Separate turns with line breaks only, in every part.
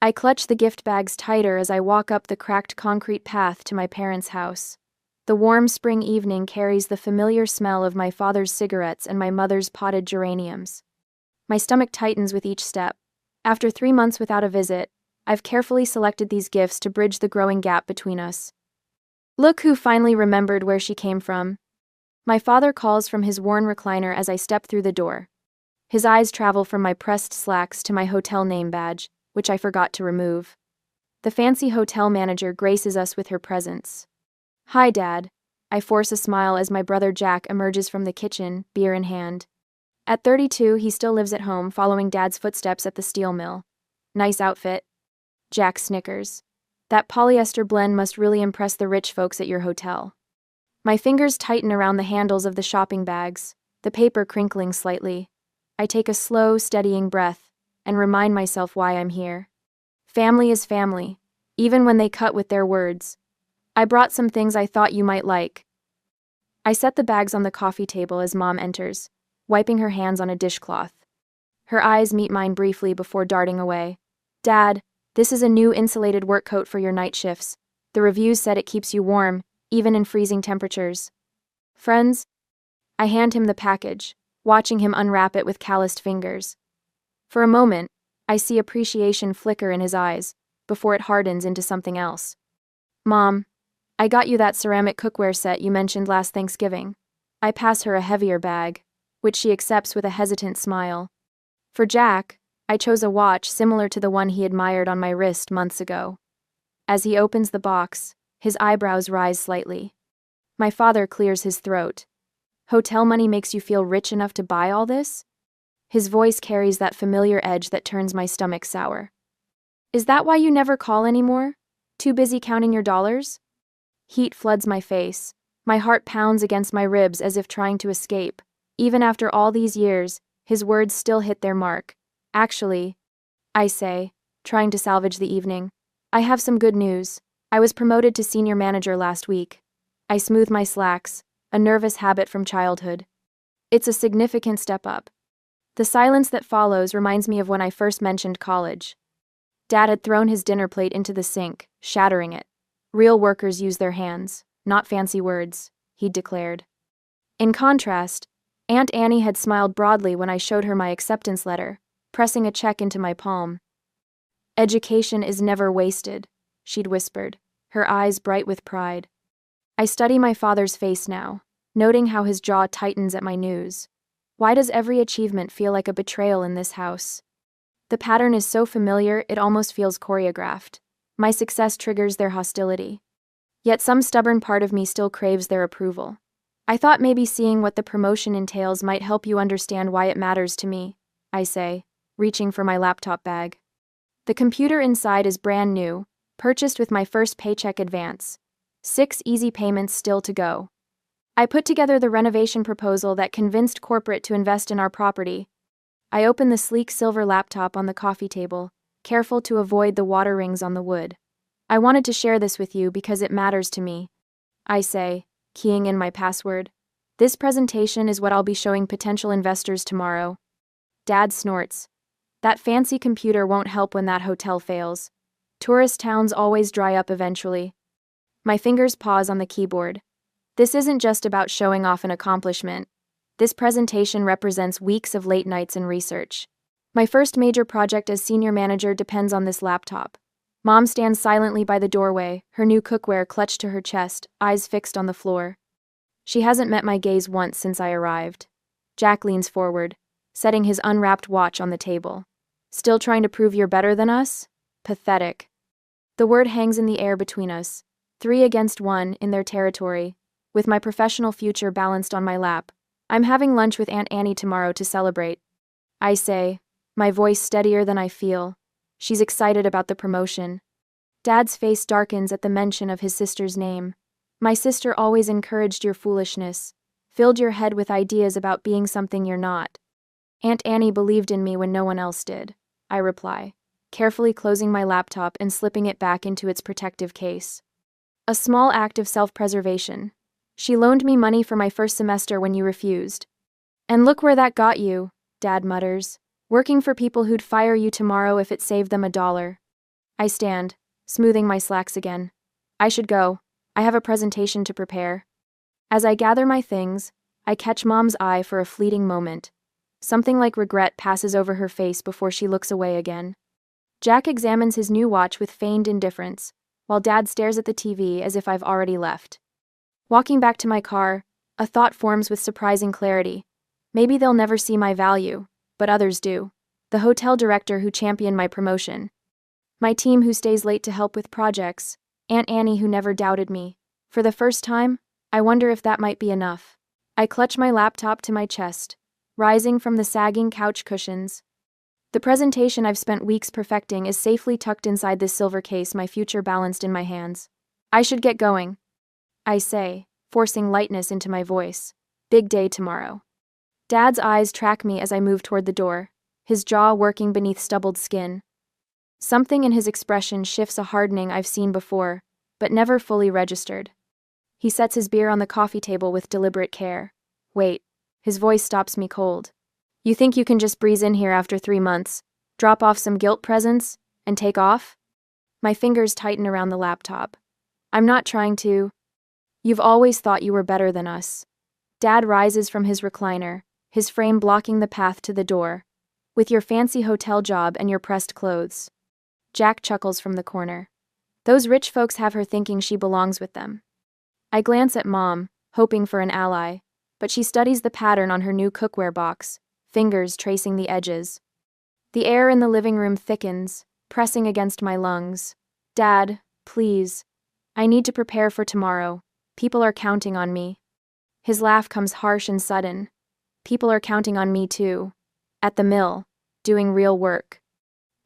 I clutch the gift bags tighter as I walk up the cracked concrete path to my parents' house. The warm spring evening carries the familiar smell of my father's cigarettes and my mother's potted geraniums. My stomach tightens with each step. After 3 months without a visit, I've carefully selected these gifts to bridge the growing gap between us. Look who finally remembered where she came from. My father calls from his worn recliner as I step through the door. His eyes travel from my pressed slacks to my hotel name badge, which I forgot to remove. The fancy hotel manager graces us with her presence. Hi, Dad. I force a smile as my brother Jack emerges from the kitchen, beer in hand. At 32, he still lives at home, following Dad's footsteps at the steel mill. Nice outfit. Jack snickers. That polyester blend must really impress the rich folks at your hotel. My fingers tighten around the handles of the shopping bags, the paper crinkling slightly. I take a slow, steadying breath and remind myself why I'm here. Family is family, even when they cut with their words. I brought some things I thought you might like. I set the bags on the coffee table as Mom enters, wiping her hands on a dishcloth. Her eyes meet mine briefly before darting away. Dad, this is a new insulated work coat for your night shifts. The reviews said it keeps you warm, even in freezing temperatures. Friends? I hand him the package, watching him unwrap it with calloused fingers. For a moment, I see appreciation flicker in his eyes, before it hardens into something else. Mom, I got you that ceramic cookware set you mentioned last Thanksgiving. I pass her a heavier bag, which she accepts with a hesitant smile. For Jack, I chose a watch similar to the one he admired on my wrist months ago. As he opens the box, his eyebrows rise slightly. My father clears his throat. Hotel money makes you feel rich enough to buy all this? His voice carries that familiar edge that turns my stomach sour. Is that why you never call anymore? Too busy counting your dollars? Heat floods my face. My heart pounds against my ribs as if trying to escape. Even after all these years, his words still hit their mark. Actually, I say, trying to salvage the evening, I have some good news. I was promoted to senior manager last week. I smooth my slacks, a nervous habit from childhood. It's a significant step up. The silence that follows reminds me of when I first mentioned college. Dad had thrown his dinner plate into the sink, shattering it. Real workers use their hands, not fancy words, he'd declared. In contrast, Aunt Annie had smiled broadly when I showed her my acceptance letter, pressing a check into my palm. Education is never wasted, she'd whispered, her eyes bright with pride. I study my father's face now, noting how his jaw tightens at my news. Why does every achievement feel like a betrayal in this house? The pattern is so familiar it almost feels choreographed. My success triggers their hostility. Yet some stubborn part of me still craves their approval. I thought maybe seeing what the promotion entails might help you understand why it matters to me, I say, reaching for my laptop bag. The computer inside is brand new, purchased with my first paycheck advance. 6 easy payments still to go. I put together the renovation proposal that convinced corporate to invest in our property. I open the sleek silver laptop on the coffee table, careful to avoid the water rings on the wood. I wanted to share this with you because it matters to me. I say, keying in my password. This presentation is what I'll be showing potential investors tomorrow. Dad snorts. That fancy computer won't help when that hotel fails. Tourist towns always dry up eventually. My fingers pause on the keyboard. This isn't just about showing off an accomplishment. This presentation represents weeks of late nights and research. My first major project as senior manager depends on this laptop. Mom stands silently by the doorway, her new cookware clutched to her chest, eyes fixed on the floor. She hasn't met my gaze once since I arrived. Jack leans forward, setting his unwrapped watch on the table. Still trying to prove you're better than us? Pathetic. The word hangs in the air between us, 3 against 1 in their territory, with my professional future balanced on my lap. I'm having lunch with Aunt Annie tomorrow to celebrate. I say, my voice steadier than I feel. She's excited about the promotion. Dad's face darkens at the mention of his sister's name. My sister always encouraged your foolishness, filled your head with ideas about being something you're not. Aunt Annie believed in me when no one else did, I reply, carefully closing my laptop and slipping it back into its protective case. A small act of self-preservation. She loaned me money for my first semester when you refused. And look where that got you, Dad mutters. Working for people who'd fire you tomorrow if it saved them $1. I stand, smoothing my slacks again. I should go. I have a presentation to prepare. As I gather my things, I catch Mom's eye for a fleeting moment. Something like regret passes over her face before she looks away again. Jack examines his new watch with feigned indifference, while Dad stares at the TV as if I've already left. Walking back to my car, a thought forms with surprising clarity. Maybe they'll never see my value, but others do. The hotel director who championed my promotion. My team who stays late to help with projects. Aunt Annie who never doubted me. For the first time, I wonder if that might be enough. I clutch my laptop to my chest, rising from the sagging couch cushions. The presentation I've spent weeks perfecting is safely tucked inside this silver case, my future balanced in my hands. I should get going, I say, forcing lightness into my voice. Big day tomorrow. Dad's eyes track me as I move toward the door, his jaw working beneath stubbled skin. Something in his expression shifts, a hardening I've seen before, but never fully registered. He sets his beer on the coffee table with deliberate care. Wait, his voice stops me cold. You think you can just breeze in here after 3 months, drop off some guilt presents, and take off? My fingers tighten around the laptop. I'm not trying to. You've always thought you were better than us. Dad rises from his recliner, his frame blocking the path to the door. With your fancy hotel job and your pressed clothes. Jack chuckles from the corner. Those rich folks have her thinking she belongs with them. I glance at Mom, hoping for an ally, but she studies the pattern on her new cookware box, fingers tracing the edges. The air in the living room thickens, pressing against my lungs. Dad, please. I need to prepare for tomorrow. People are counting on me. His laugh comes harsh and sudden. People are counting on me too. At the mill, doing real work.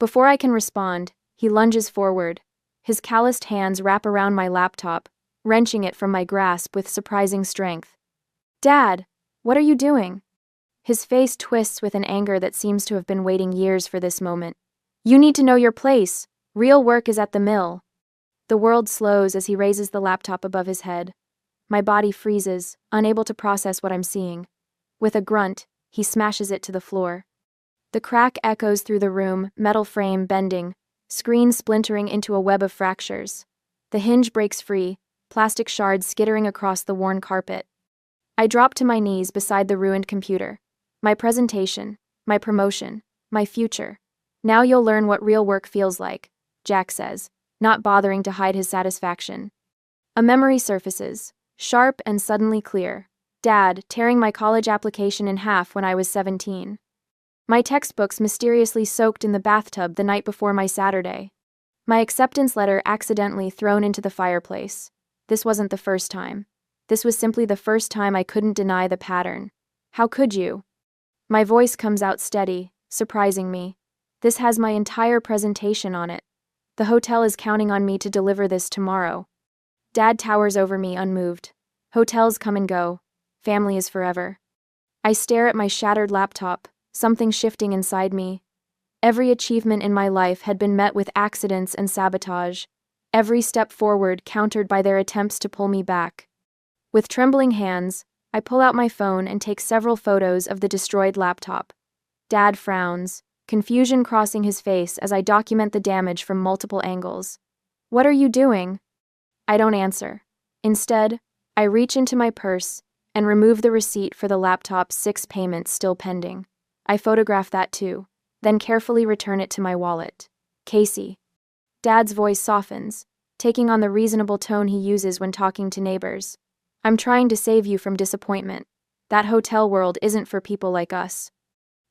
Before I can respond, he lunges forward. His calloused hands wrap around my laptop, wrenching it from my grasp with surprising strength. Dad, what are you doing? His face twists with an anger that seems to have been waiting years for this moment. You need to know your place. Real work is at the mill. The world slows as he raises the laptop above his head. My body freezes, unable to process what I'm seeing. With a grunt, he smashes it to the floor. The crack echoes through the room, metal frame bending, screen splintering into a web of fractures. The hinge breaks free, plastic shards skittering across the worn carpet. I drop to my knees beside the ruined computer. My presentation, my promotion, my future. Now you'll learn what real work feels like, Jack says, not bothering to hide his satisfaction. A memory surfaces, sharp and suddenly clear. Dad, tearing my college application in half when I was 17. My textbooks mysteriously soaked in the bathtub the night before my Saturday. My acceptance letter accidentally thrown into the fireplace. This wasn't the first time. This was simply the first time I couldn't deny the pattern. How could you? My voice comes out steady, surprising me. This has my entire presentation on it. The hotel is counting on me to deliver this tomorrow. Dad towers over me unmoved. Hotels come and go. Family is forever. I stare at my shattered laptop, something shifting inside me. Every achievement in my life had been met with accidents and sabotage. Every step forward countered by their attempts to pull me back. With trembling hands, I pull out my phone and take several photos of the destroyed laptop. Dad frowns, confusion crossing his face as I document the damage from multiple angles. What are you doing? I don't answer. Instead, I reach into my purse and remove the receipt for the laptop's 6 payments still pending. I photograph that too, then carefully return it to my wallet. Casey. Dad's voice softens, taking on the reasonable tone he uses when talking to neighbors. I'm trying to save you from disappointment. That hotel world isn't for people like us.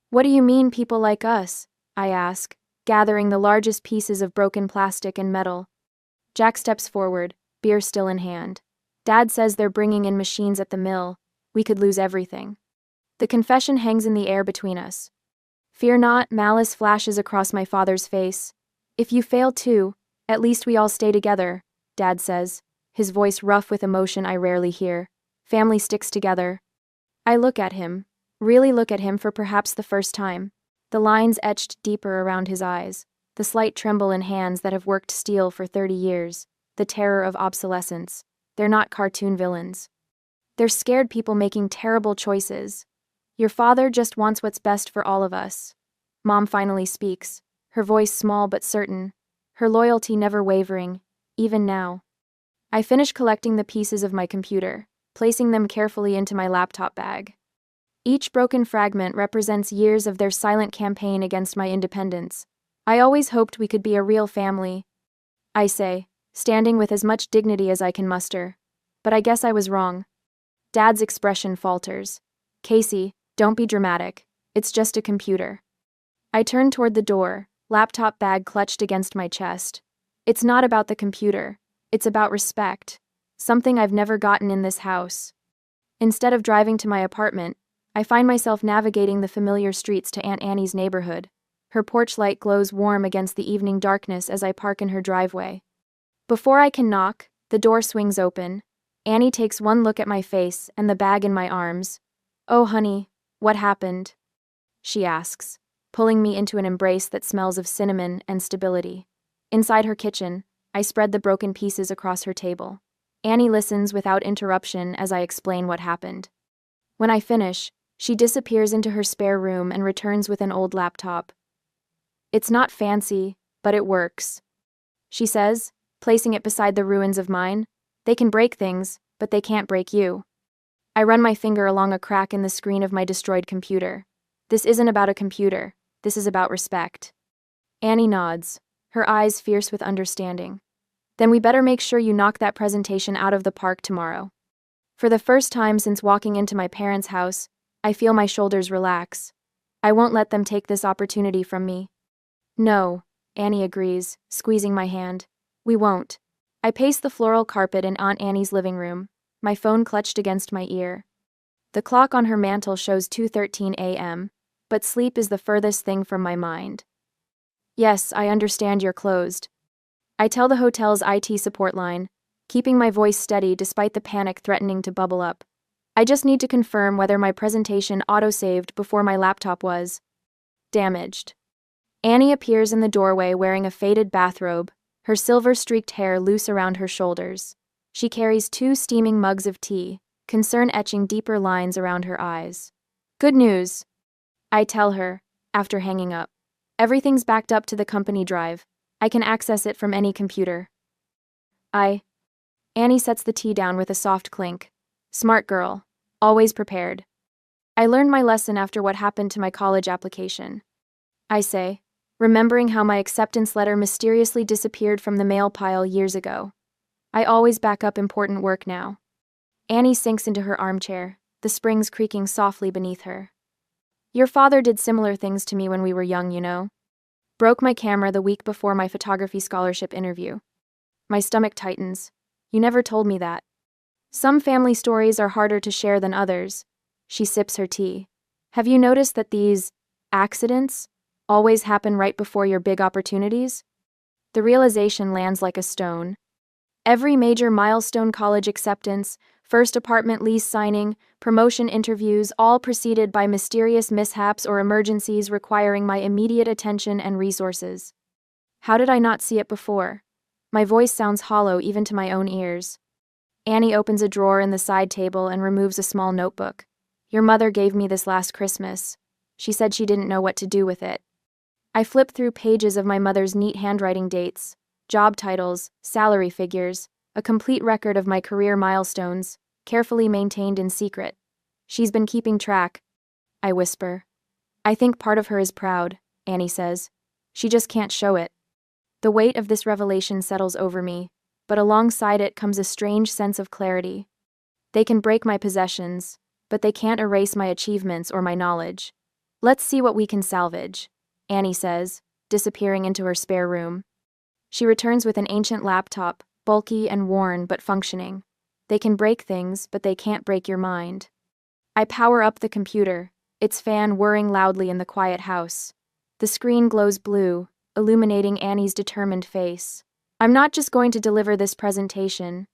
What do you mean, people like us? I ask, gathering the largest pieces of broken plastic and metal. Jack steps forward, beer still in hand. Dad says they're bringing in machines at the mill. We could lose everything. The confession hangs in the air between us. Fear not, malice flashes across my father's face. If you fail too, at least we all stay together, Dad says, his voice rough with emotion I rarely hear. Family sticks together. I look at him, really look at him for perhaps the first time. The lines etched deeper around his eyes, the slight tremble in hands that have worked steel for 30 years, the terror of obsolescence. They're not cartoon villains. They're scared people making terrible choices. Your father just wants what's best for all of us. Mom finally speaks, her voice small but certain, her loyalty never wavering, even now. I finish collecting the pieces of my computer, placing them carefully into my laptop bag. Each broken fragment represents years of their silent campaign against my independence. I always hoped we could be a real family, I say, standing with as much dignity as I can muster. But I guess I was wrong. Dad's expression falters. Casey, don't be dramatic. It's just a computer. I turn toward the door, laptop bag clutched against my chest. It's not about the computer. It's about respect. Something I've never gotten in this house. Instead of driving to my apartment, I find myself navigating the familiar streets to Aunt Annie's neighborhood. Her porch light glows warm against the evening darkness as I park in her driveway. Before I can knock, the door swings open. Annie takes one look at my face and the bag in my arms. "Oh, honey, what happened?" she asks, pulling me into an embrace that smells of cinnamon and stability. Inside her kitchen, I spread the broken pieces across her table. Annie listens without interruption as I explain what happened. When I finish, she disappears into her spare room and returns with an old laptop. "It's not fancy, but it works," she says, placing it beside the ruins of mine. "They can break things, but they can't break you." I run my finger along a crack in the screen of my destroyed computer. This isn't about a computer. This is about respect. Annie nods, her eyes fierce with understanding. "Then we better make sure you knock that presentation out of the park tomorrow." For the first time since walking into my parents' house, I feel my shoulders relax. I won't let them take this opportunity from me. "No," Annie agrees, squeezing my hand. "We won't." I pace the floral carpet in Aunt Annie's living room, my phone clutched against my ear. The clock on her mantel shows 2:13 a.m., but sleep is the furthest thing from my mind. "Yes, I understand you're closed." I tell the hotel's IT support line, keeping my voice steady despite the panic threatening to bubble up. I just need to confirm whether my presentation autosaved before my laptop was damaged. Annie appears in the doorway wearing a faded bathrobe, her silver-streaked hair loose around her shoulders. She carries 2 steaming mugs of tea, concern etching deeper lines around her eyes. "Good news," I tell her, after hanging up. "Everything's backed up to the company drive. I can access it from any computer." Annie sets the tea down with a soft clink. "Smart girl. Always prepared." "I learned my lesson after what happened to my college application," I say, remembering how my acceptance letter mysteriously disappeared from the mail pile years ago. I always back up important work now. Annie sinks into her armchair, the springs creaking softly beneath her. "Your father did similar things to me when we were young, you know. Broke my camera the week before my photography scholarship interview." My stomach tightens. "You never told me that." "Some family stories are harder to share than others." She sips her tea. "Have you noticed that these accidents always happen right before your big opportunities?" The realization lands like a stone. Every major milestone, college acceptance, first apartment lease signing, promotion interviews, all preceded by mysterious mishaps or emergencies requiring my immediate attention and resources. How did I not see it before? My voice sounds hollow even to my own ears. Annie opens a drawer in the side table and removes a small notebook. "Your mother gave me this last Christmas. She said she didn't know what to do with it." I flip through pages of my mother's neat handwriting dates, job titles, salary figures, a complete record of my career milestones, carefully maintained in secret. "She's been keeping track," I whisper. "I think part of her is proud," Annie says. "She just can't show it." The weight of this revelation settles over me, but alongside it comes a strange sense of clarity. They can break my possessions, but they can't erase my achievements or my knowledge. "Let's see what we can salvage," Annie says, disappearing into her spare room. She returns with an ancient laptop, bulky and worn but functioning. They can break things, but they can't break your mind. I power up the computer, its fan whirring loudly in the quiet house. The screen glows blue, illuminating Annie's determined face. "I'm not just going to deliver this presentation,"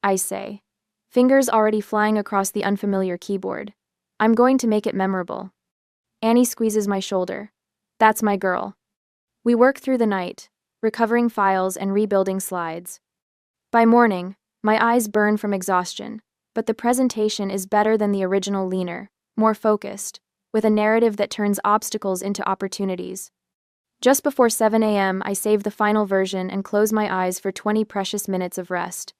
I say, fingers already flying across the unfamiliar keyboard. "I'm going to make it memorable." Annie squeezes my shoulder. "That's my girl." We work through the night, recovering files and rebuilding slides. By morning, my eyes burn from exhaustion, but the presentation is better than the original, leaner, more focused, with a narrative that turns obstacles into opportunities. Just before 7 a.m., I save the final version and close my eyes for 20 precious minutes of rest.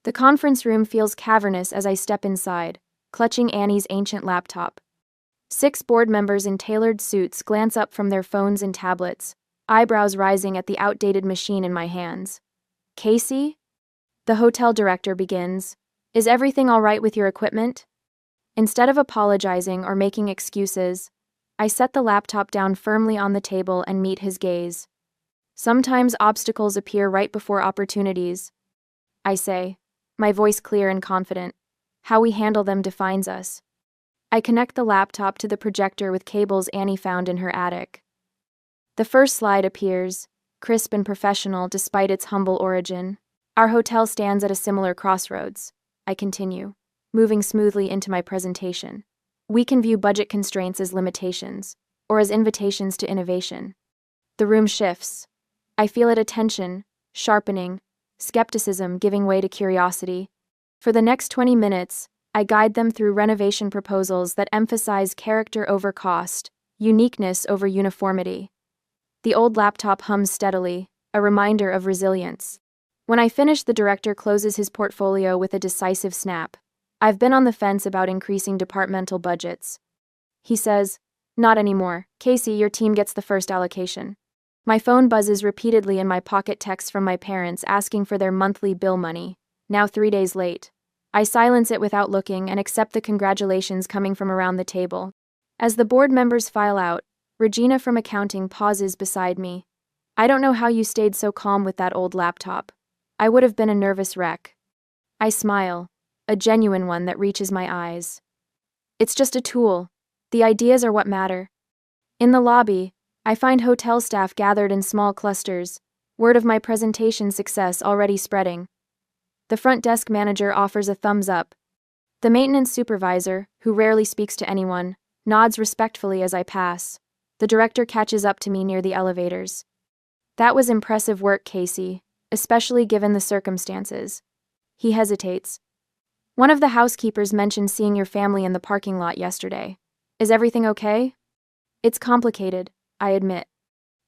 The conference room feels cavernous as I step inside, clutching Annie's ancient laptop. 6 board members in tailored suits glance up from their phones and tablets, eyebrows rising at the outdated machine in my hands. Casey? The hotel director begins. Is everything all right with your equipment? Instead of apologizing or making excuses, I set the laptop down firmly on the table and meet his gaze. Sometimes obstacles appear right before opportunities, I say, my voice clear and confident. How we handle them defines us. I connect the laptop to the projector with cables Annie found in her attic. The first slide appears, crisp and professional despite its humble origin. Our hotel stands at a similar crossroads, I continue, moving smoothly into my presentation. We can view budget constraints as limitations, or as invitations to innovation. The room shifts. I feel it attention, sharpening, skepticism giving way to curiosity. For the next 20 minutes, I guide them through renovation proposals that emphasize character over cost, uniqueness over uniformity. The old laptop hums steadily, a reminder of resilience. When I finish, the director closes his portfolio with a decisive snap. I've been on the fence about increasing departmental budgets. He says, not anymore. Casey, your team gets the first allocation. My phone buzzes repeatedly in my pocket, texts from my parents asking for their monthly bill money, now 3 days late. I silence it without looking and accept the congratulations coming from around the table. As the board members file out, Regina from accounting pauses beside me. I don't know how you stayed so calm with that old laptop. I would have been a nervous wreck. I smile, a genuine one that reaches my eyes. It's just a tool. The ideas are what matter. In the lobby, I find hotel staff gathered in small clusters, word of my presentation success already spreading. The front desk manager offers a thumbs up. The maintenance supervisor, who rarely speaks to anyone, nods respectfully as I pass. The director catches up to me near the elevators. That was impressive work, Casey, especially given the circumstances. He hesitates. One of the housekeepers mentioned seeing your family in the parking lot yesterday. Is everything okay? It's complicated, I admit.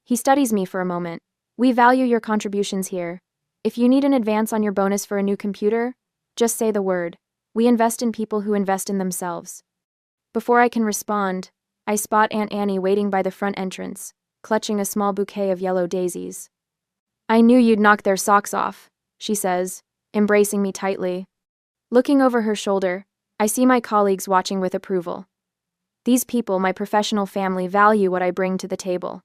He studies me for a moment. We value your contributions here. If you need an advance on your bonus for a new computer, just say the word. We invest in people who invest in themselves. Before I can respond, I spot Aunt Annie waiting by the front entrance, clutching a small bouquet of yellow daisies. I knew you'd knock their socks off, she says, embracing me tightly. Looking over her shoulder, I see my colleagues watching with approval. These people, my professional family, value what I bring to the table.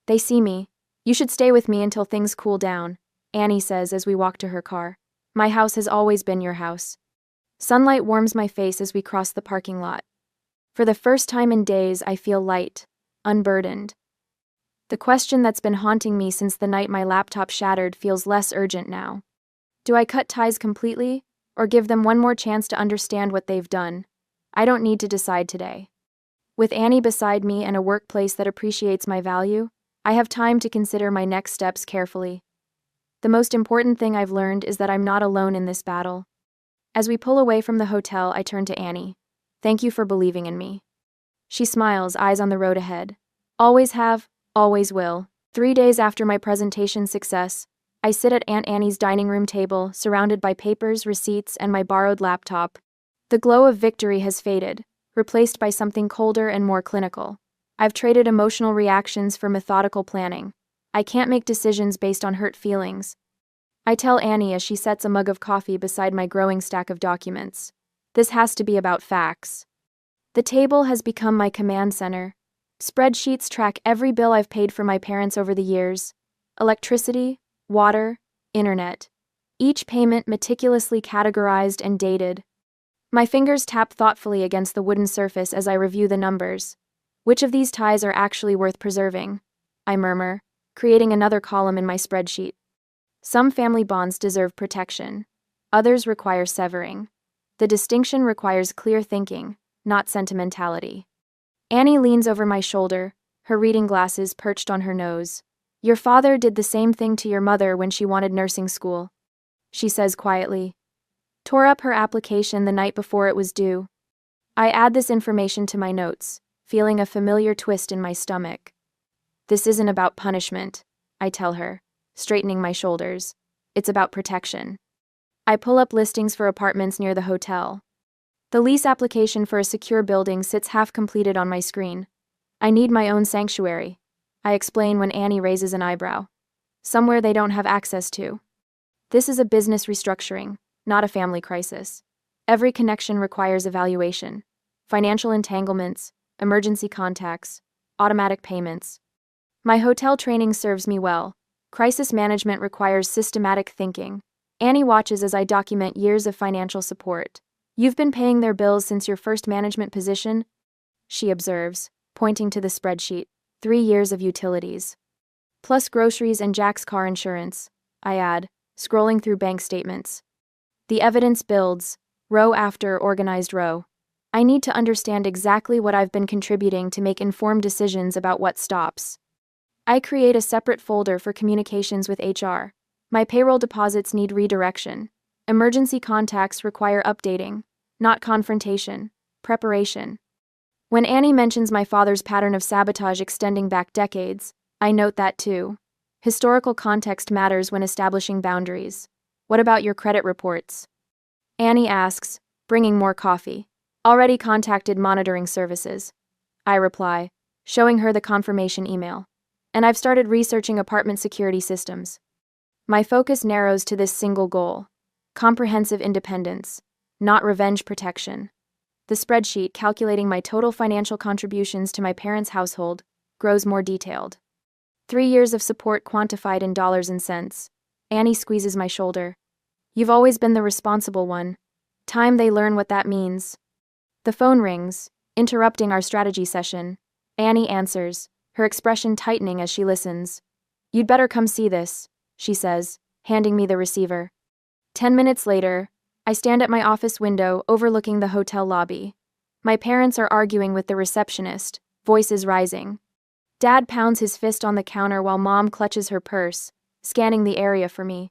They see me. You should stay with me until things cool down, Annie says as we walk to her car. My house has always been your house. Sunlight warms my face as we cross the parking lot. For the first time in days, I feel light, unburdened. The question that's been haunting me since the night my laptop shattered feels less urgent now. Do I cut ties completely, or give them one more chance to understand what they've done? I don't need to decide today. With Annie beside me and a workplace that appreciates my value, I have time to consider my next steps carefully. The most important thing I've learned is that I'm not alone in this battle. As we pull away from the hotel, I turn to Annie. Thank you for believing in me. She smiles, eyes on the road ahead. Always have, always will. 3 days after my presentation success, I sit at Aunt Annie's dining room table, surrounded by papers, receipts, and my borrowed laptop. The glow of victory has faded, replaced by something colder and more clinical. I've traded emotional reactions for methodical planning. I can't make decisions based on hurt feelings. I tell Annie as she sets a mug of coffee beside my growing stack of documents. This has to be about facts. The table has become my command center. Spreadsheets track every bill I've paid for my parents over the years. Electricity, water, internet. Each payment meticulously categorized and dated. My fingers tap thoughtfully against the wooden surface as I review the numbers. Which of these ties are actually worth preserving? I murmur, creating another column in my spreadsheet. Some family bonds deserve protection. Others require severing. The distinction requires clear thinking, not sentimentality. Annie leans over my shoulder, her reading glasses perched on her nose. Your father did the same thing to your mother when she wanted nursing school, she says quietly. Tore up her application the night before it was due. I add this information to my notes, feeling a familiar twist in my stomach. This isn't about punishment, I tell her, straightening my shoulders. It's about protection. I pull up listings for apartments near the hotel. The lease application for a secure building sits half completed on my screen. I need my own sanctuary, I explain when Annie raises an eyebrow. Somewhere they don't have access to. This is a business restructuring, not a family crisis. Every connection requires evaluation. Financial entanglements, emergency contacts, automatic payments. My hotel training serves me well. Crisis management requires systematic thinking. Annie watches as I document years of financial support. You've been paying their bills since your first management position? She observes, pointing to the spreadsheet. 3 years of utilities. Plus groceries and Jack's car insurance, I add, scrolling through bank statements. The evidence builds, row after organized row. I need to understand exactly what I've been contributing to make informed decisions about what stops. I create a separate folder for communications with HR. My payroll deposits need redirection. Emergency contacts require updating, not confrontation, preparation. When Annie mentions my father's pattern of sabotage extending back decades, I note that too. Historical context matters when establishing boundaries. What about your credit reports? Annie asks, bringing more coffee. Already contacted monitoring services. I reply, showing her the confirmation email. And I've started researching apartment security systems. My focus narrows to this single goal: comprehensive independence, not revenge protection. The spreadsheet calculating my total financial contributions to my parents' household grows more detailed. 3 years of support quantified in dollars and cents. Annie squeezes my shoulder. You've always been the responsible one. Time they learn what that means. The phone rings, interrupting our strategy session. Annie answers, her expression tightening as she listens. You'd better come see this, she says, handing me the receiver. 10 minutes later, I stand at my office window overlooking the hotel lobby. My parents are arguing with the receptionist, voices rising. Dad pounds his fist on the counter while Mom clutches her purse, scanning the area for me.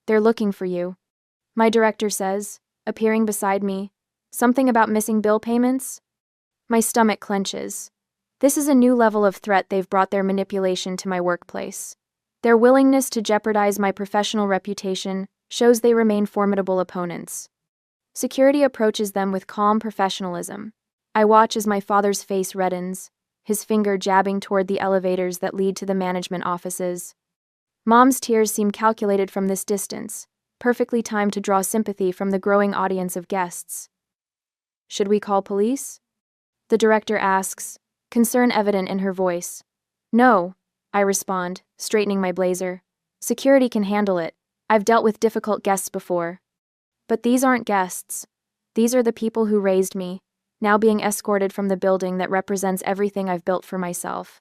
They're looking for you, my director says, appearing beside me. Something about missing bill payments? My stomach clenches. This is a new level of threat they've brought their manipulation to my workplace. Their willingness to jeopardize my professional reputation shows they remain formidable opponents. Security approaches them with calm professionalism. I watch as my father's face reddens, his finger jabbing toward the elevators that lead to the management offices. Mom's tears seem calculated from this distance, perfectly timed to draw sympathy from the growing audience of guests. Should we call police? The director asks, concern evident in her voice. No, I respond, straightening my blazer. Security can handle it. I've dealt with difficult guests before. But these aren't guests. These are the people who raised me, now being escorted from the building that represents everything I've built for myself.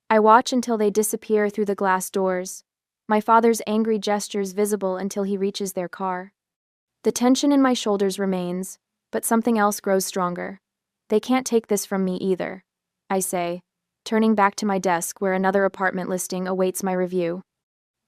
I watch until they disappear through the glass doors, my father's angry gestures visible until he reaches their car. The tension in my shoulders remains, but something else grows stronger. They can't take this from me either, I say, turning back to my desk where another apartment listing awaits my review.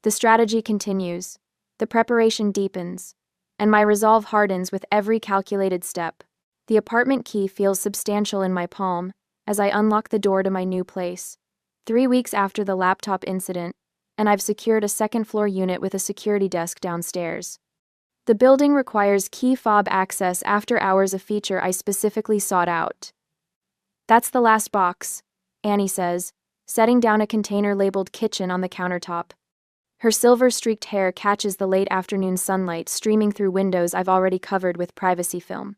The strategy continues. The preparation deepens, and my resolve hardens with every calculated step. The apartment key feels substantial in my palm as I unlock the door to my new place. 3 weeks after the laptop incident, and I've secured a second-floor unit with a security desk downstairs. The building requires key fob access after hours, a feature I specifically sought out. That's the last box, Annie says, setting down a container labeled kitchen on the countertop. Her silver-streaked hair catches the late afternoon sunlight streaming through windows I've already covered with privacy film.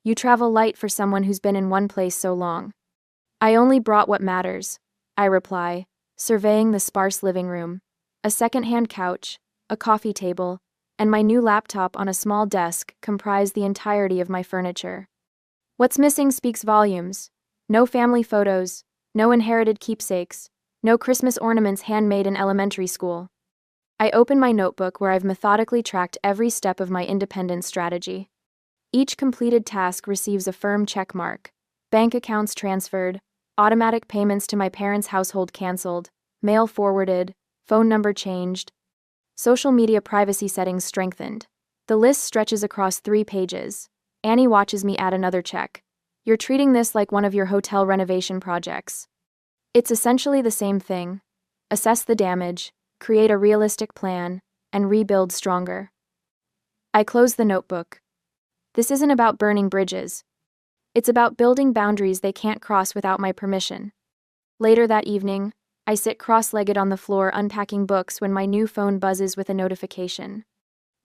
You travel light for someone who's been in one place so long. I only brought what matters, I reply, surveying the sparse living room. A second-hand couch, a coffee table, and my new laptop on a small desk comprise the entirety of my furniture. What's missing speaks volumes. No family photos, no inherited keepsakes, no Christmas ornaments handmade in elementary school. I open my notebook where I've methodically tracked every step of my independence strategy. Each completed task receives a firm check mark. Bank accounts transferred, automatic payments to my parents' household canceled, mail forwarded, phone number changed, social media privacy settings strengthened. The list stretches across 3 pages. Annie watches me add another check. You're treating this like one of your hotel renovation projects. It's essentially the same thing. Assess the damage, create a realistic plan, and rebuild stronger. I close the notebook. This isn't about burning bridges. It's about building boundaries they can't cross without my permission. Later that evening, I sit cross-legged on the floor unpacking books when my new phone buzzes with a notification.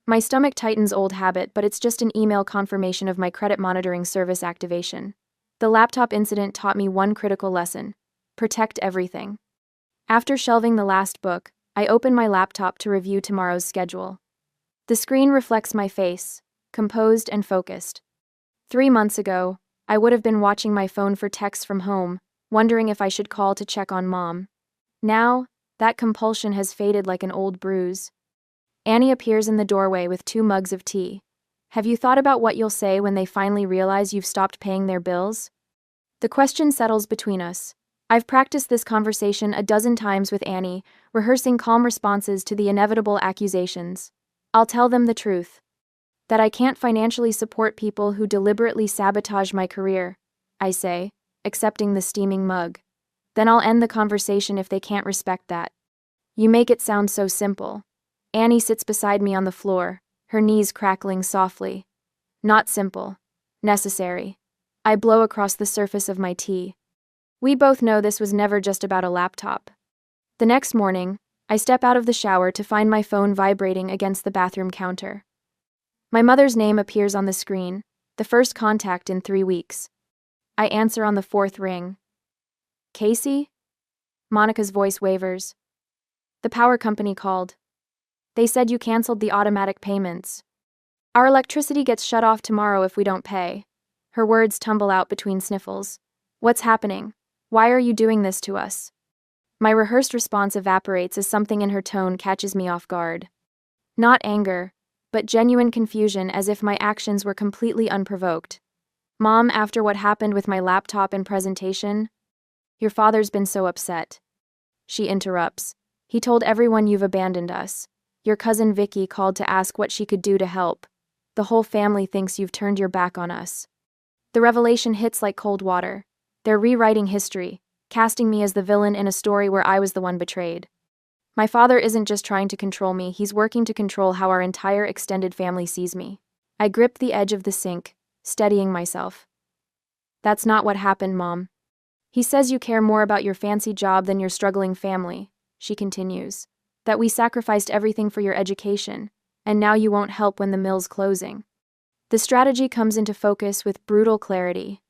My stomach tightens, old habit, but it's just an email confirmation of my credit monitoring service activation. The laptop incident taught me one critical lesson: protect everything. After shelving the last book, I open my laptop to review tomorrow's schedule. The screen reflects my face, composed and focused. 3 months ago, I would have been watching my phone for texts from home, wondering if I should call to check on Mom. Now, that compulsion has faded like an old bruise. Annie appears in the doorway with 2 mugs of tea. Have you thought about what you'll say when they finally realize you've stopped paying their bills? The question settles between us. I've practiced this conversation a dozen times with Annie, rehearsing calm responses to the inevitable accusations. I'll tell them the truth. That I can't financially support people who deliberately sabotage my career, I say, accepting the steaming mug. Then I'll end the conversation if they can't respect that. You make it sound so simple. Annie sits beside me on the floor, her knees crackling softly. Not simple. Necessary. I blow across the surface of my tea. We both know this was never just about a laptop. The next morning, I step out of the shower to find my phone vibrating against the bathroom counter. My mother's name appears on the screen, the first contact in 3 weeks. I answer on the 4th ring. Casey? Monica's voice wavers. The power company called. They said you canceled the automatic payments. Our electricity gets shut off tomorrow if we don't pay. Her words tumble out between sniffles. What's happening? Why are you doing this to us? My rehearsed response evaporates as something in her tone catches me off guard. Not anger, but genuine confusion, as if my actions were completely unprovoked. Mom, after what happened with my laptop and presentation, your father's been so upset. She interrupts. He told everyone you've abandoned us. Your cousin Vicky called to ask what she could do to help. The whole family thinks you've turned your back on us. The revelation hits like cold water. They're rewriting history, casting me as the villain in a story where I was the one betrayed. My father isn't just trying to control me, he's working to control how our entire extended family sees me. I grip the edge of the sink, steadying myself. That's not what happened, Mom. He says you care more about your fancy job than your struggling family, she continues. That we sacrificed everything for your education, and now you won't help when the mill's closing. The strategy comes into focus with brutal clarity.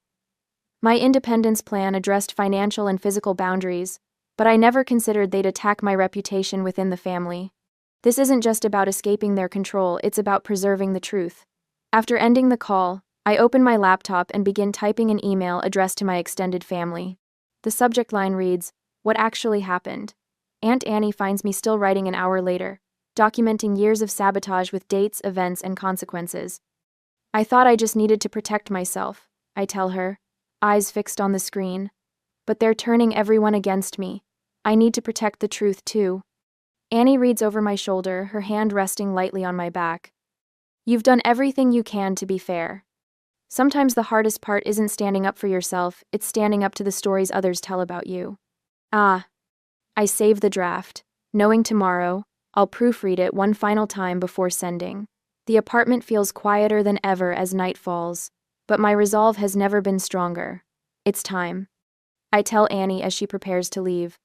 My independence plan addressed financial and physical boundaries, but I never considered they'd attack my reputation within the family. This isn't just about escaping their control, it's about preserving the truth. After ending the call, I open my laptop and begin typing an email addressed to my extended family. The subject line reads, "What actually happened?" Aunt Annie finds me still writing an hour later, documenting years of sabotage with dates, events, and consequences. I thought I just needed to protect myself, I tell her, eyes fixed on the screen. But they're turning everyone against me. I need to protect the truth too. Annie reads over my shoulder, her hand resting lightly on my back. You've done everything you can to be fair. Sometimes the hardest part isn't standing up for yourself, it's standing up to the stories others tell about you. I save the draft, knowing tomorrow, I'll proofread it one final time before sending. The apartment feels quieter than ever as night falls, but my resolve has never been stronger. It's time. I tell Annie as she prepares to leave.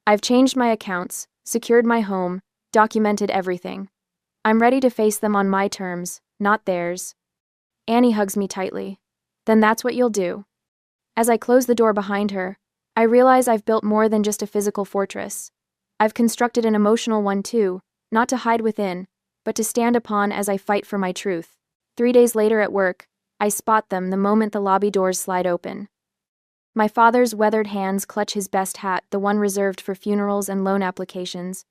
I've changed my accounts, secured my home, documented everything. I'm ready to face them on my terms, not theirs. Annie hugs me tightly. Then that's what you'll do. As I close the door behind her, I realize I've built more than just a physical fortress. I've constructed an emotional one too, not to hide within, but to stand upon as I fight for my truth. 3 days later at work, I spot them the moment the lobby doors slide open. My father's weathered hands clutch his best hat, the one reserved for funerals and loan applications.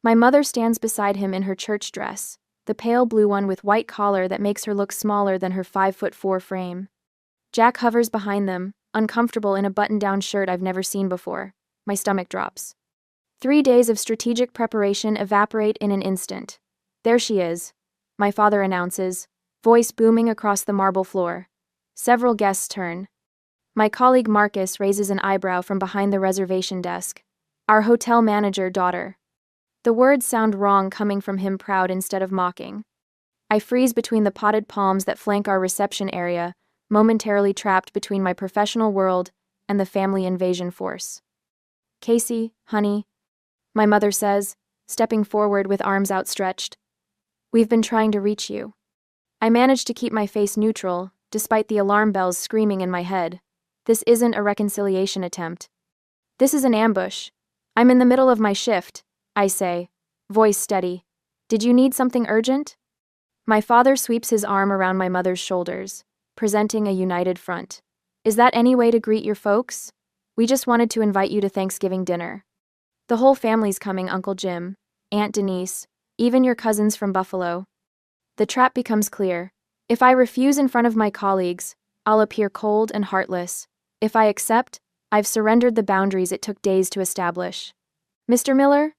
My mother stands beside him in her church dress, the pale blue one with white collar that makes her look smaller than her 5'4" frame. Jack hovers behind them, uncomfortable in a button-down shirt I've never seen before. My stomach drops. 3 days of strategic preparation evaporate in an instant. There she is, my father announces, voice booming across the marble floor. Several guests turn. My colleague Marcus raises an eyebrow from behind the reservation desk. Our hotel manager, daughter. The words sound wrong coming from him, proud instead of mocking. I freeze between the potted palms that flank our reception area, momentarily trapped between my professional world and the family invasion force. Casey, honey, my mother says, stepping forward with arms outstretched. We've been trying to reach you. I manage to keep my face neutral, despite the alarm bells screaming in my head. This isn't a reconciliation attempt. This is an ambush. I'm in the middle of my shift, I say, voice steady. Did you need something urgent? My father sweeps his arm around my mother's shoulders, presenting a united front. Is that any way to greet your folks? We just wanted to invite you to Thanksgiving dinner. The whole family's coming, Uncle Jim, Aunt Denise, even your cousins from Buffalo. The trap becomes clear. If I refuse in front of my colleagues, I'll appear cold and heartless. If I accept, I've surrendered the boundaries it took days to establish. Mr. Miller?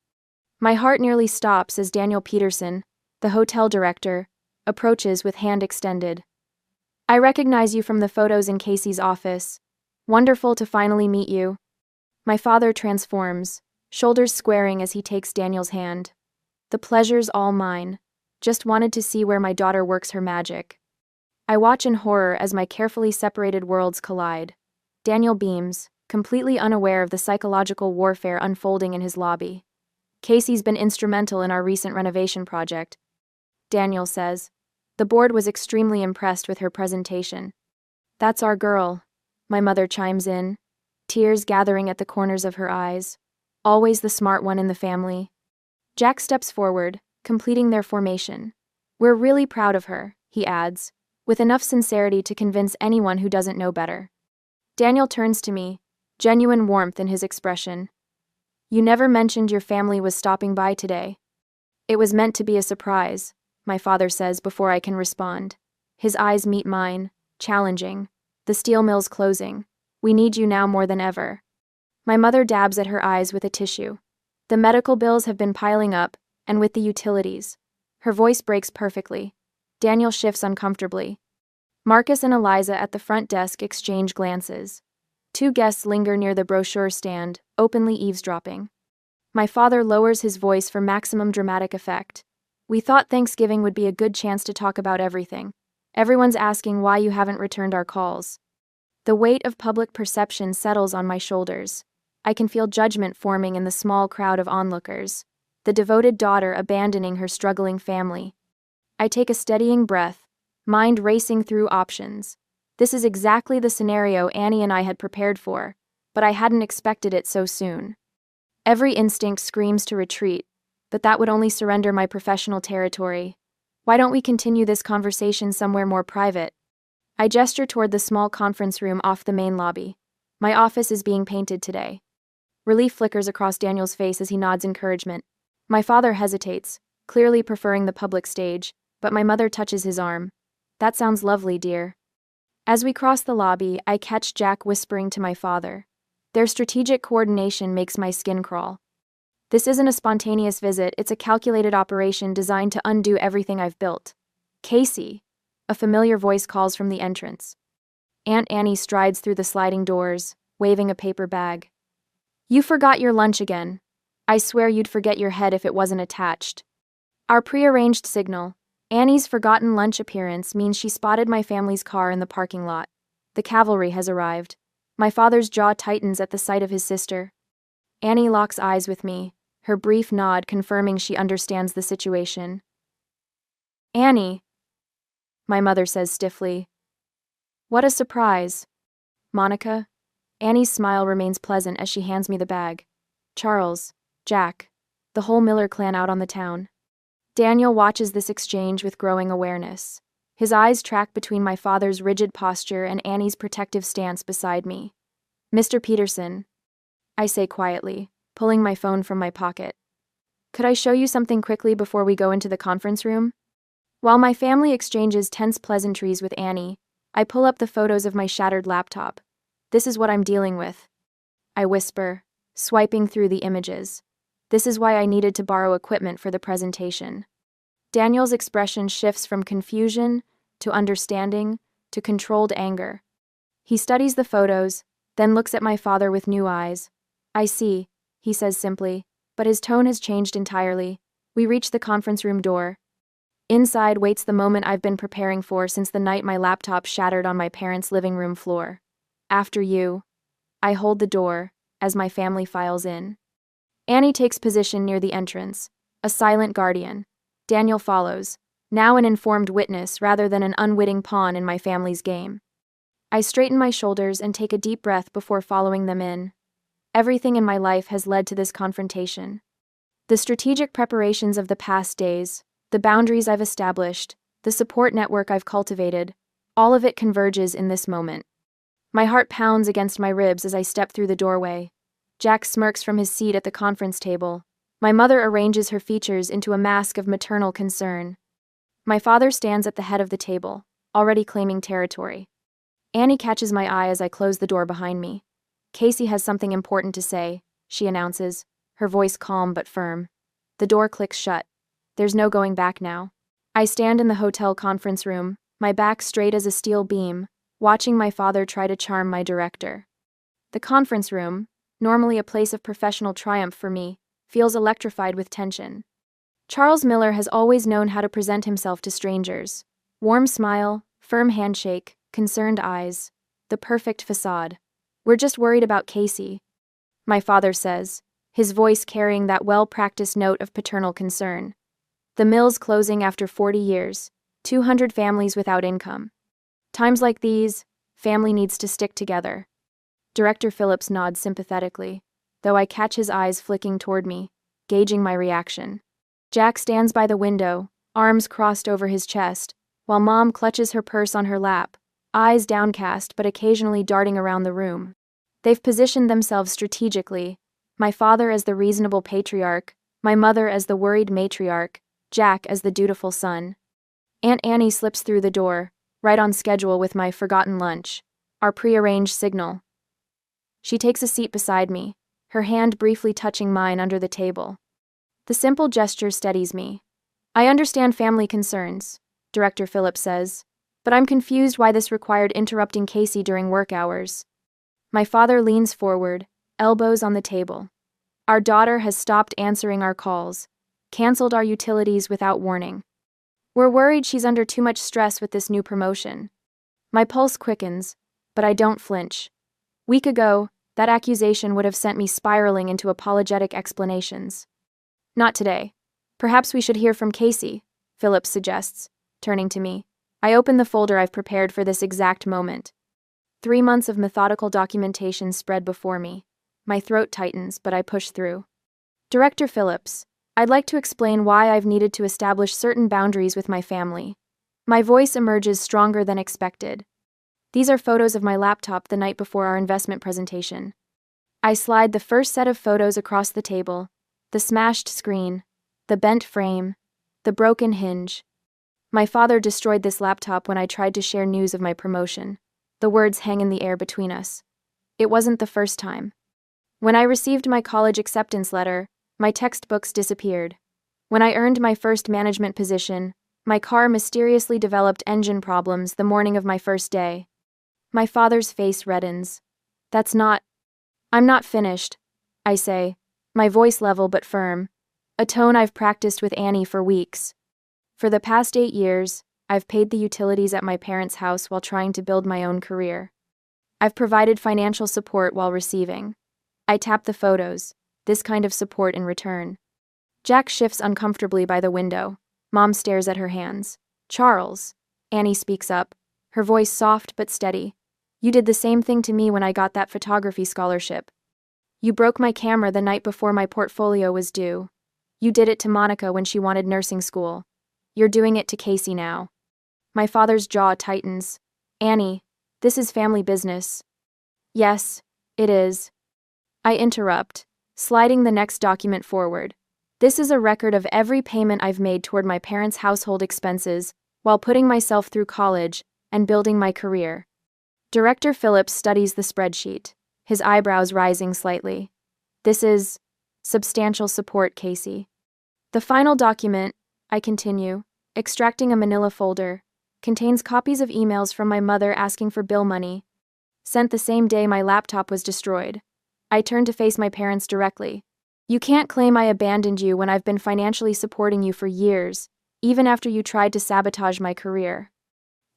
My heart nearly stops as Daniel Peterson, the hotel director, approaches with hand extended. I recognize you from the photos in Casey's office. Wonderful to finally meet you. My father transforms, shoulders squaring as he takes Daniel's hand. The pleasure's all mine. Just wanted to see where my daughter works her magic. I watch in horror as my carefully separated worlds collide. Daniel beams, completely unaware of the psychological warfare unfolding in his lobby. Casey's been instrumental in our recent renovation project, Daniel says. The board was extremely impressed with her presentation. That's our girl, my mother chimes in, tears gathering at the corners of her eyes. Always the smart one in the family. Jack steps forward, completing their formation. We're really proud of her, he adds, with enough sincerity to convince anyone who doesn't know better. Daniel turns to me, genuine warmth in his expression. You never mentioned your family was stopping by today. It was meant to be a surprise, my father says before I can respond. His eyes meet mine, challenging. The steel mill's closing. We need you now more than ever. My mother dabs at her eyes with a tissue. The medical bills have been piling up, and with the utilities. Her voice breaks perfectly. Daniel shifts uncomfortably. Marcus and Eliza at the front desk exchange glances. Two guests linger near the brochure stand, openly eavesdropping. My father lowers his voice for maximum dramatic effect. We thought Thanksgiving would be a good chance to talk about everything. Everyone's asking why you haven't returned our calls. The weight of public perception settles on my shoulders. I can feel judgment forming in the small crowd of onlookers. The devoted daughter abandoning her struggling family. I take a steadying breath, mind racing through options. This is exactly the scenario Annie and I had prepared for, but I hadn't expected it so soon. Every instinct screams to retreat, but that would only surrender my professional territory. Why don't we continue this conversation somewhere more private? I gesture toward the small conference room off the main lobby. My office is being painted today. Relief flickers across Daniel's face as he nods encouragement. My father hesitates, clearly preferring the public stage, but my mother touches his arm. That sounds lovely, dear. As we cross the lobby, I catch Jack whispering to my father. Their strategic coordination makes my skin crawl. This isn't a spontaneous visit, it's a calculated operation designed to undo everything I've built. Casey, a familiar voice calls from the entrance. Aunt Annie strides through the sliding doors, waving a paper bag. You forgot your lunch again. I swear you'd forget your head if it wasn't attached. Our prearranged signal, Annie's forgotten lunch appearance, means she spotted my family's car in the parking lot. The cavalry has arrived. My father's jaw tightens at the sight of his sister. Annie locks eyes with me, her brief nod confirming she understands the situation. Annie, my mother says stiffly. What a surprise. Monica? Annie's smile remains pleasant as she hands me the bag. Charles, Jack, the whole Miller clan out on the town. Daniel watches this exchange with growing awareness. His eyes track between my father's rigid posture and Annie's protective stance beside me. Mr. Peterson, I say quietly, pulling my phone from my pocket. Could I show you something quickly before we go into the conference room? While my family exchanges tense pleasantries with Annie, I pull up the photos of my shattered laptop. This is what I'm dealing with. I whisper, swiping through the images. This is why I needed to borrow equipment for the presentation. Daniel's expression shifts from confusion to understanding to controlled anger. He studies the photos, then looks at my father with new eyes. I see, he says simply, but his tone has changed entirely. We reach the conference room door. Inside waits the moment I've been preparing for since the night my laptop shattered on my parents' living room floor. After you. I hold the door, as my family files in. Annie takes position near the entrance, a silent guardian. Daniel follows, now an informed witness rather than an unwitting pawn in my family's game. I straighten my shoulders and take a deep breath before following them in. Everything in my life has led to this confrontation. The strategic preparations of the past days, the boundaries I've established, the support network I've cultivated, all of it converges in this moment. My heart pounds against my ribs as I step through the doorway. Jack smirks from his seat at the conference table. My mother arranges her features into a mask of maternal concern. My father stands at the head of the table, already claiming territory. Annie catches my eye as I close the door behind me. Casey has something important to say, she announces, her voice calm but firm. The door clicks shut. There's no going back now. I stand in the hotel conference room, my back straight as a steel beam, watching my father try to charm my director. The conference room, normally a place of professional triumph for me, feels electrified with tension. Charles Miller has always known how to present himself to strangers. Warm smile, firm handshake, concerned eyes. The perfect facade. We're just worried about Casey, my father says, his voice carrying that well-practiced note of paternal concern. The mill's closing after 40 years, 200 families without income. Times like these, family needs to stick together. Director Phillips nods sympathetically, though I catch his eyes flicking toward me, gauging my reaction. Jack stands by the window, arms crossed over his chest, while Mom clutches her purse on her lap, eyes downcast but occasionally darting around the room. They've positioned themselves strategically, my father as the reasonable patriarch, my mother as the worried matriarch, Jack as the dutiful son. Aunt Annie slips through the door, right on schedule with my forgotten lunch, our prearranged signal. She takes a seat beside me, her hand briefly touching mine under the table. The simple gesture steadies me. I understand family concerns, Director Phillips says, but I'm confused why this required interrupting Casey during work hours. My father leans forward, elbows on the table. Our daughter has stopped answering our calls, canceled our utilities without warning. We're worried she's under too much stress with this new promotion. My pulse quickens, but I don't flinch. Week ago, that accusation would have sent me spiraling into apologetic explanations. Not today. Perhaps we should hear from Casey, Phillips suggests, turning to me. I open the folder I've prepared for this exact moment. 3 months of methodical documentation spread before me. My throat tightens, but I push through. Director Phillips, I'd like to explain why I've needed to establish certain boundaries with my family. My voice emerges stronger than expected. These are photos of my laptop the night before our investment presentation. I slide the first set of photos across the table, the smashed screen, the bent frame, the broken hinge. My father destroyed this laptop when I tried to share news of my promotion. The words hang in the air between us. It wasn't the first time. When I received my college acceptance letter, my textbooks disappeared. When I earned my first management position, my car mysteriously developed engine problems the morning of my first day. My father's face reddens. I'm not finished, I say, my voice level but firm, a tone I've practiced with Annie for weeks. For the past 8 years, I've paid the utilities at my parents' house while trying to build my own career. I've provided financial support while receiving. I tap the photos, this kind of support in return. Jack shifts uncomfortably by the window. Mom stares at her hands. Charles, Annie speaks up, her voice soft but steady. You did the same thing to me when I got that photography scholarship. You broke my camera the night before my portfolio was due. You did it to Monica when she wanted nursing school. You're doing it to Casey now. My father's jaw tightens. Annie, this is family business. Yes, it is. I interrupt, sliding the next document forward. This is a record of every payment I've made toward my parents' household expenses while putting myself through college and building my career. Director Phillips studies the spreadsheet, his eyebrows rising slightly. This is substantial support, Casey. The final document, I continue, extracting a manila folder, contains copies of emails from my mother asking for bill money. Sent the same day my laptop was destroyed. I turned to face my parents directly. You can't claim I abandoned you when I've been financially supporting you for years, even after you tried to sabotage my career.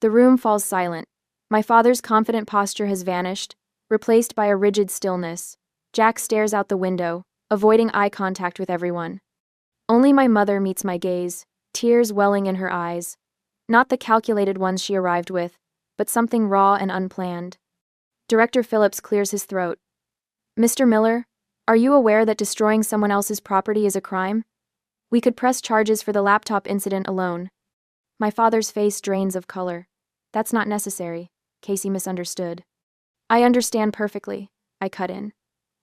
The room falls silent. My father's confident posture has vanished, replaced by a rigid stillness. Jack stares out the window, avoiding eye contact with everyone. Only my mother meets my gaze, tears welling in her eyes. Not the calculated ones she arrived with, but something raw and unplanned. Director Phillips clears his throat. Mr. Miller, are you aware that destroying someone else's property is a crime? We could press charges for the laptop incident alone. My father's face drains of color. That's not necessary, Casey misunderstood. I understand perfectly, I cut in.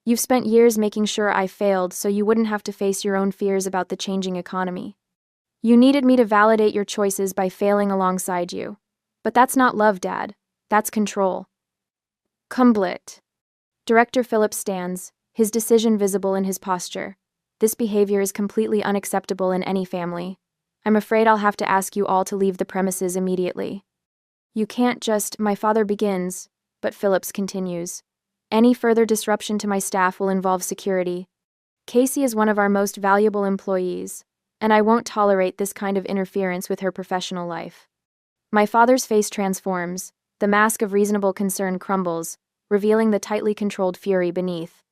You've spent years making sure I failed so you wouldn't have to face your own fears about the changing economy. You needed me to validate your choices by failing alongside you. But that's not love, Dad. That's control. Cumblit. Director Phillips stands, his decision visible in his posture. This behavior is completely unacceptable in any family. I'm afraid I'll have to ask you all to leave the premises immediately. You can't just, my father begins, but Phillips continues. Any further disruption to my staff will involve security. Casey is one of our most valuable employees, and I won't tolerate this kind of interference with her professional life. My father's face transforms, the mask of reasonable concern crumbles, revealing the tightly controlled fury beneath.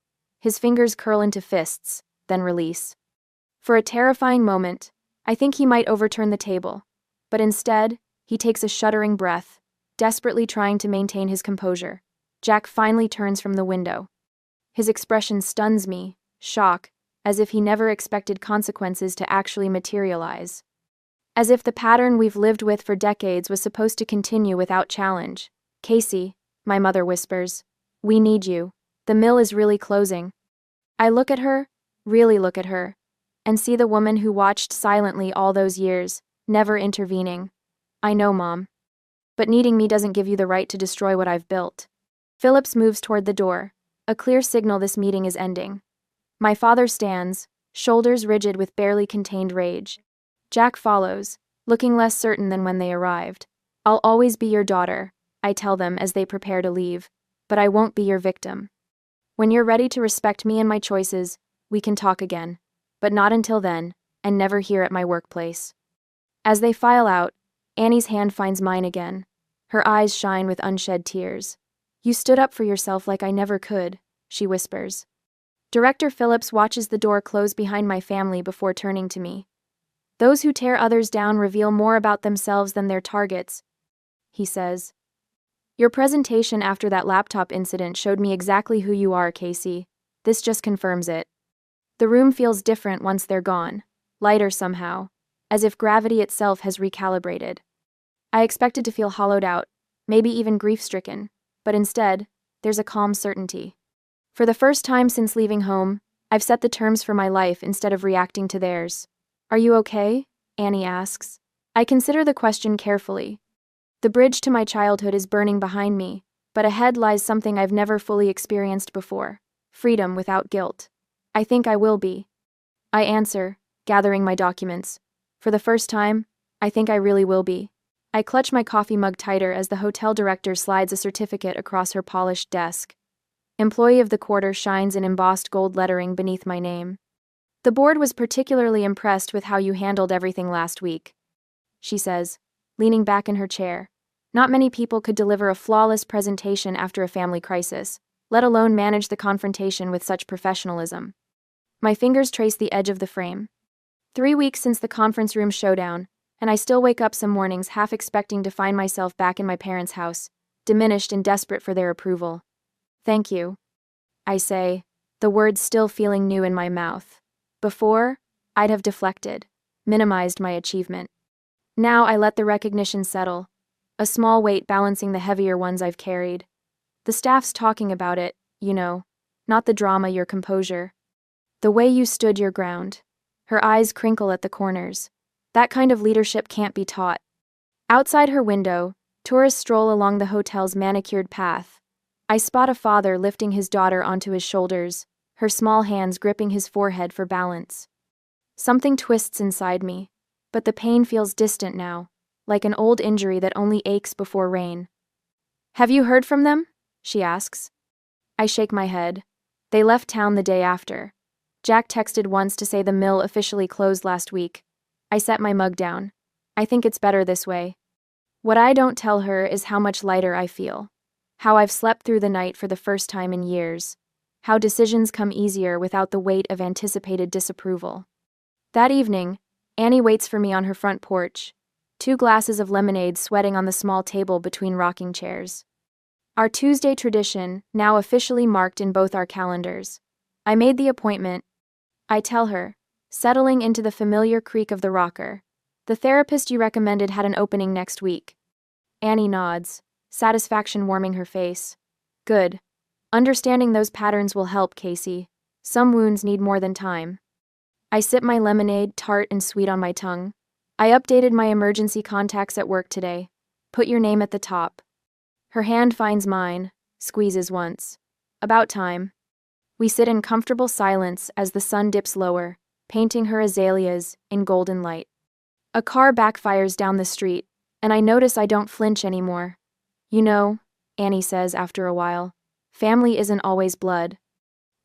His fingers curl into fists, then release. For a terrifying moment, I think he might overturn the table, but instead, he takes a shuddering breath, desperately trying to maintain his composure. Jack finally turns from the window. His expression stuns me, shock, as if he never expected consequences to actually materialize. As if the pattern we've lived with for decades was supposed to continue without challenge. Casey, my mother whispers, we need you. The mill is really closing. I look at her, really look at her, and see the woman who watched silently all those years, never intervening. I know, Mom. But needing me doesn't give you the right to destroy what I've built. Phillips moves toward the door, a clear signal this meeting is ending. My father stands, shoulders rigid with barely contained rage. Jack follows, looking less certain than when they arrived. I'll always be your daughter, I tell them as they prepare to leave, but I won't be your victim. When you're ready to respect me and my choices, we can talk again, but not until then, and never here at my workplace. As they file out, Annie's hand finds mine again. Her eyes shine with unshed tears. You stood up for yourself like I never could, she whispers. Director Phillips watches the door close behind my family before turning to me. Those who tear others down reveal more about themselves than their targets, he says. Your presentation after that laptop incident showed me exactly who you are, Casey. This just confirms it. The room feels different once they're gone, lighter somehow, as if gravity itself has recalibrated. I expected to feel hollowed out, maybe even grief-stricken, but instead, there's a calm certainty. For the first time since leaving home, I've set the terms for my life instead of reacting to theirs. Are you okay? Annie asks. I consider the question carefully. The bridge to my childhood is burning behind me, but ahead lies something I've never fully experienced before. Freedom without guilt. I think I will be. I answer, gathering my documents. For the first time, I think I really will be. I clutch my coffee mug tighter as the hotel director slides a certificate across her polished desk. Employee of the Quarter shines in embossed gold lettering beneath my name. The board was particularly impressed with how you handled everything last week, she says, leaning back in her chair. Not many people could deliver a flawless presentation after a family crisis, let alone manage the confrontation with such professionalism. My fingers trace the edge of the frame. 3 weeks since the conference room showdown, and I still wake up some mornings half expecting to find myself back in my parents' house, diminished and desperate for their approval. Thank you, I say, the words still feeling new in my mouth. Before, I'd have deflected, minimized my achievement. Now I let the recognition settle, a small weight balancing the heavier ones I've carried. The staff's talking about it, you know, not the drama, your composure. The way you stood your ground. Her eyes crinkle at the corners. That kind of leadership can't be taught. Outside her window, tourists stroll along the hotel's manicured path. I spot a father lifting his daughter onto his shoulders, her small hands gripping his forehead for balance. Something twists inside me, but the pain feels distant now, like an old injury that only aches before rain. Have you heard from them? she asks. I shake my head. They left town the day after. Jack texted once to say the mill officially closed last week. I set my mug down. I think it's better this way. What I don't tell her is how much lighter I feel. How I've slept through the night for the first time in years. How decisions come easier without the weight of anticipated disapproval. That evening, Annie waits for me on her front porch, 2 glasses of lemonade sweating on the small table between rocking chairs. Our Tuesday tradition, now officially marked in both our calendars. I made the appointment. I tell her, settling into the familiar creak of the rocker. The therapist you recommended had an opening next week. Annie nods, satisfaction warming her face. Good. Understanding those patterns will help, Casey. Some wounds need more than time. I sip my lemonade, tart and sweet on my tongue. I updated my emergency contacts at work today. Put your name at the top. Her hand finds mine, squeezes once. About time. We sit in comfortable silence as the sun dips lower, painting her azaleas in golden light. A car backfires down the street, and I notice I don't flinch anymore. You know, Annie says after a while, family isn't always blood.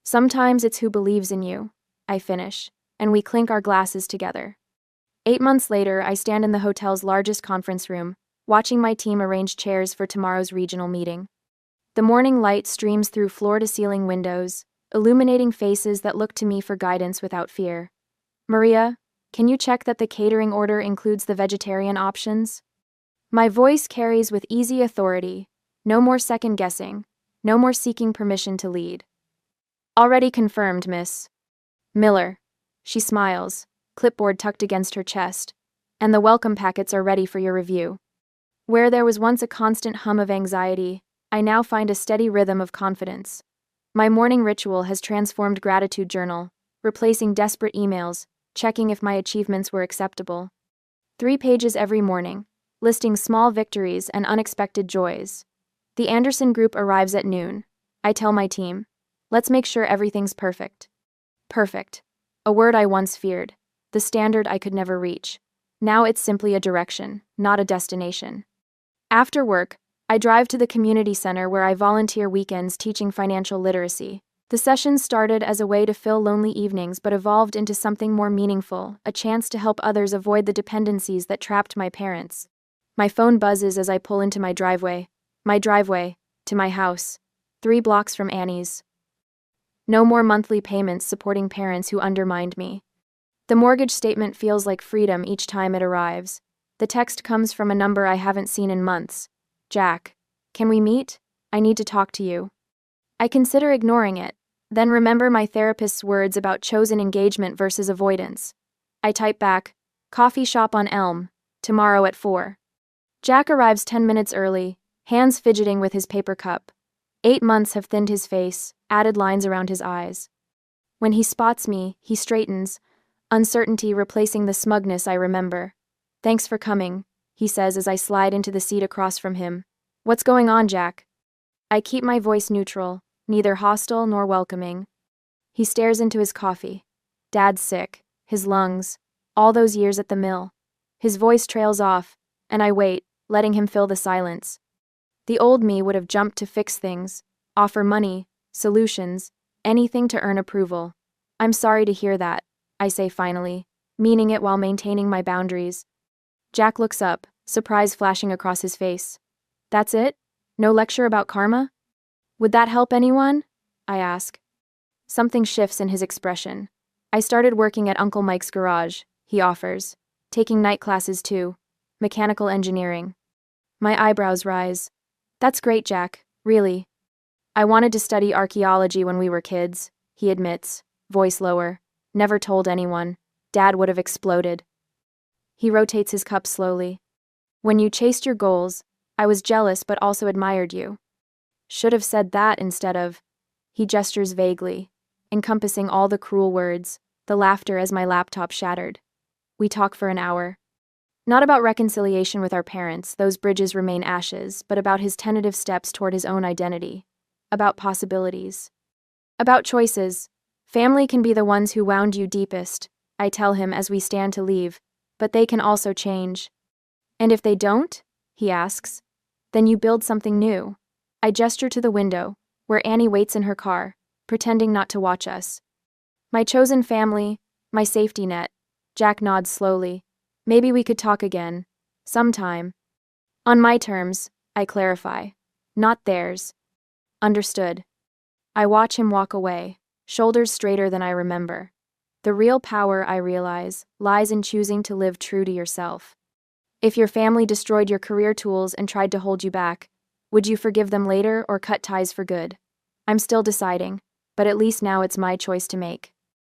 Sometimes it's who believes in you. I finish, and we clink our glasses together. 8 months later, I stand in the hotel's largest conference room, watching my team arrange chairs for tomorrow's regional meeting. The morning light streams through floor-to-ceiling windows, illuminating faces that look to me for guidance without fear. Maria, can you check that the catering order includes the vegetarian options? My voice carries with easy authority. No more second-guessing. No more seeking permission to lead. Already confirmed, Miss Miller. She smiles, clipboard tucked against her chest. And the welcome packets are ready for your review. Where there was once a constant hum of anxiety, I now find a steady rhythm of confidence. My morning ritual has transformed gratitude journal, replacing desperate emails, checking if my achievements were acceptable. 3 pages every morning, listing small victories and unexpected joys. The Anderson group arrives at noon. I tell my team, let's make sure everything's perfect. Perfect. A word I once feared. The standard I could never reach. Now it's simply a direction, not a destination. After work, I drive to the community center where I volunteer weekends teaching financial literacy. The sessions started as a way to fill lonely evenings but evolved into something more meaningful, a chance to help others avoid the dependencies that trapped my parents. My phone buzzes as I pull into my driveway, to my house, 3 blocks from Annie's. No more monthly payments supporting parents who undermined me. The mortgage statement feels like freedom each time it arrives. The text comes from a number I haven't seen in months. Jack, can we meet? I need to talk to you. I consider ignoring it, then remember my therapist's words about chosen engagement versus avoidance. I type back, coffee shop on Elm, tomorrow at 4. Jack arrives 10 minutes early, hands fidgeting with his paper cup. 8 months have thinned his face, added lines around his eyes. When he spots me, he straightens, uncertainty replacing the smugness I remember. Thanks for coming, he says as I slide into the seat across from him. What's going on, Jack? I keep my voice neutral, neither hostile nor welcoming. He stares into his coffee. Dad's sick, his lungs, all those years at the mill. His voice trails off, and I wait, letting him fill the silence. The old me would have jumped to fix things, offer money, solutions, anything to earn approval. I'm sorry to hear that, I say finally, meaning it while maintaining my boundaries. Jack looks up, surprise flashing across his face. That's it? No lecture about karma? Would that help anyone? I ask. Something shifts in his expression. I started working at Uncle Mike's garage, he offers, taking night classes too, mechanical engineering. My eyebrows rise. That's great, Jack, really. I wanted to study archaeology when we were kids, he admits, voice lower. Never told anyone. Dad would have exploded. He rotates his cup slowly. When you chased your goals, I was jealous but also admired you. Should have said that instead of... He gestures vaguely, encompassing all the cruel words, the laughter as my laptop shattered. We talk for an hour. Not about reconciliation with our parents, those bridges remain ashes, but about his tentative steps toward his own identity. About possibilities. About choices. Family can be the ones who wound you deepest, I tell him as we stand to leave, but they can also change. And if they don't? He asks. Then you build something new. I gesture to the window, where Annie waits in her car, pretending not to watch us. My chosen family, my safety net. Jack nods slowly. Maybe we could talk again. Sometime. On my terms, I clarify. Not theirs. Understood. I watch him walk away, shoulders straighter than I remember. The real power, I realize, lies in choosing to live true to yourself. If your family destroyed your career tools and tried to hold you back, would you forgive them later or cut ties for good? I'm still deciding, but at least now it's my choice to make.